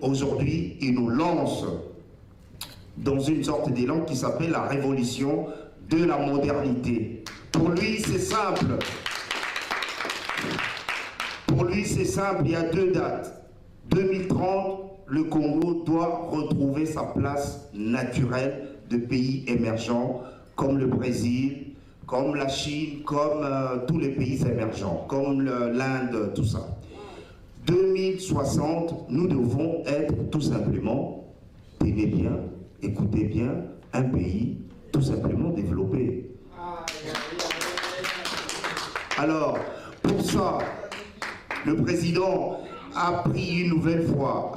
Aujourd'hui, il nous lance dans une sorte d'élan qui s'appelle la révolution de la modernité. Pour lui, c'est simple. Pour lui, c'est simple, il y a 2 dates. 2030, le Congo doit retrouver sa place naturelle de pays émergents comme le Brésil, comme la Chine, comme tous les pays émergents, comme l'Inde, tout ça. 2060, nous devons être tout simplement, tenez bien, écoutez bien, un pays tout simplement développé. Alors, pour ça, le président a pris une nouvelle fois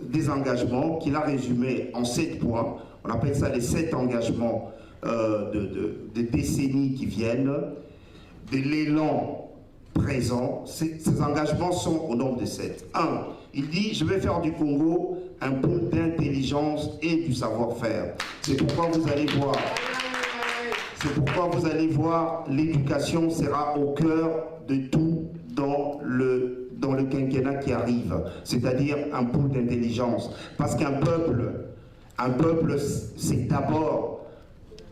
des engagements qu'il a résumés en 7 points. On appelle ça les 7 engagements de décennies qui viennent, de l'élan présent. Ces engagements sont au nombre de 7. 1. Il dit, je vais faire du Congo un pôle d'intelligence et du savoir-faire. C'est pourquoi vous allez voir, l'éducation sera au cœur de tout dans le quinquennat qui arrive. C'est-à-dire un pôle d'intelligence. Parce qu'un peuple, c'est d'abord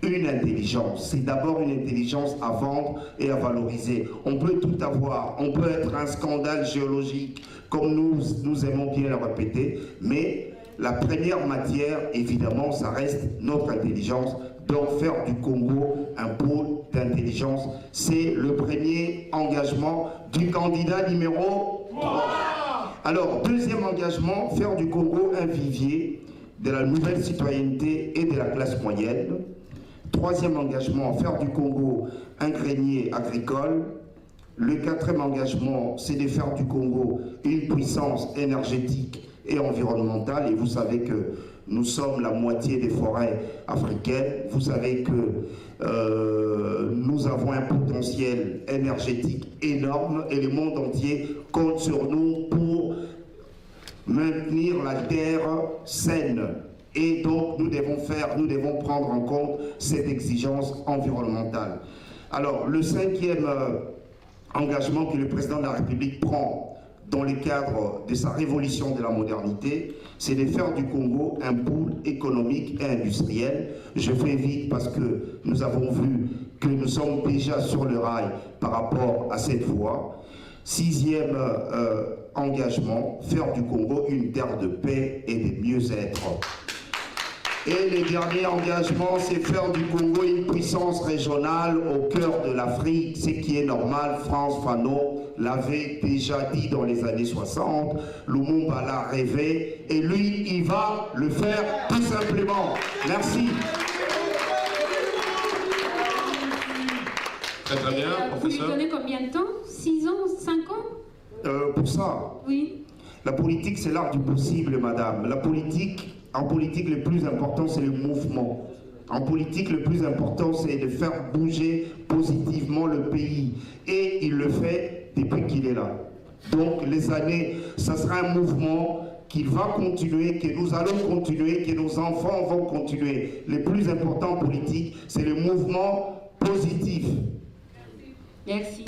une intelligence. C'est d'abord une intelligence à vendre et à valoriser. On peut tout avoir. On peut être un scandale géologique, comme nous aimons bien le répéter, mais la première matière, évidemment, ça reste notre intelligence. Donc faire du Congo un pôle d'intelligence, c'est le premier engagement du candidat numéro 3. Alors, deuxième engagement, faire du Congo un vivier de la nouvelle citoyenneté et de la classe moyenne. Troisième engagement, faire du Congo un grenier agricole. Le 4e engagement, c'est de faire du Congo une puissance énergétique et environnementale. Et vous savez que nous sommes la moitié des forêts africaines. Vous savez que nous avons un potentiel énergétique énorme et le monde entier compte sur nous pour maintenir la terre saine. Et donc nous devons prendre en compte cette exigence environnementale. Alors le 5e engagement que le président de la République prend dans le cadre de sa révolution de la modernité, c'est de faire du Congo un pôle économique et industriel. Je fais vite parce que nous avons vu que nous sommes déjà sur le rail par rapport à cette voie. 6e engagement, faire du Congo une terre de paix et de mieux-être. Et le dernier engagement, c'est faire du Congo une puissance régionale au cœur de l'Afrique, ce qui est normal. Frantz Fanon l'avait déjà dit dans les années 60, Lumumba l'a rêvé, et lui, il va le faire tout simplement. Merci. Très bien, professeur. Vous lui donnez combien de temps? 6 ans, 5 ans? Pour ça, oui. La politique, c'est l'art du possible, madame. En politique, le plus important, c'est le mouvement. En politique, le plus important, c'est de faire bouger positivement le pays. Et il le fait depuis qu'il est là. Donc, les années, ça sera un mouvement qui va continuer, que nous allons continuer, que nos enfants vont continuer. Le plus important en politique, c'est le mouvement positif. Merci.